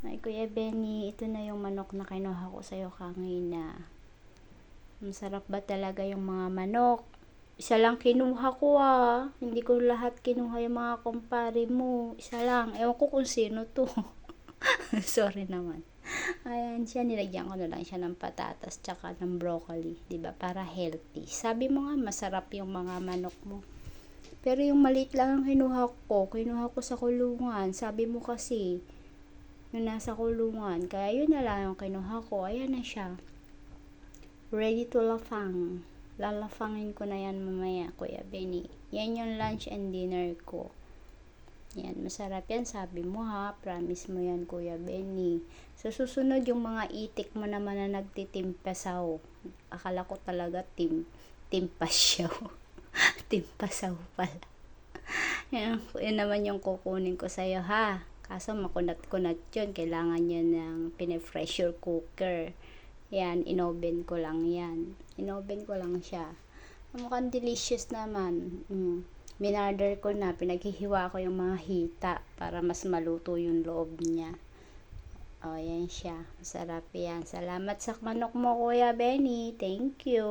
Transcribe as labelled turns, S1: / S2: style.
S1: Ay, Kuya Benny, ito na yung manok na kinuha ko sa'yo kanina. Masarap ba talaga yung mga manok? Isa lang kinuha ko ah. Hindi ko lahat kinuha yung mga kumpare mo. Isa lang. Ewan ko kung sino to. Sorry naman. Ayan siya, nilagyan ko na lang siya ng patatas tsaka ng broccoli, 'di ba? Para healthy. Sabi mo nga masarap yung mga manok mo. Pero yung maliit lang ang kinuha ko sa kulungan. Sabi mo kasi, yung nasa kulungan. Kaya yun na lang yung kinuha ko. Ayan na siya. Ready to lafang. Lalafangin ko na yan mamaya, Kuya Benny. Yan yung lunch and dinner ko. Yan, masarap yan. Sabi mo ha. Promise mo yan, Kuya Benny. Sa susunod, yung mga itik mo naman na nagtitimpasaw. Akala ko talaga timpasyaw. Timpasaw pala. Yan naman yung kukunin ko sa'yo ha. Kaso makunat-kunat yun. Kailangan yun ng pine-pressure cooker. Yan, inoven ko lang yan. Inoven ko lang siya. Mukhang delicious naman. Minarder ko na. Pinaghihiwa ko yung mga hita para mas maluto yung loob niya. O, yan siya. Masarap yan. Salamat sa manok mo, Kuya Benny. Thank you.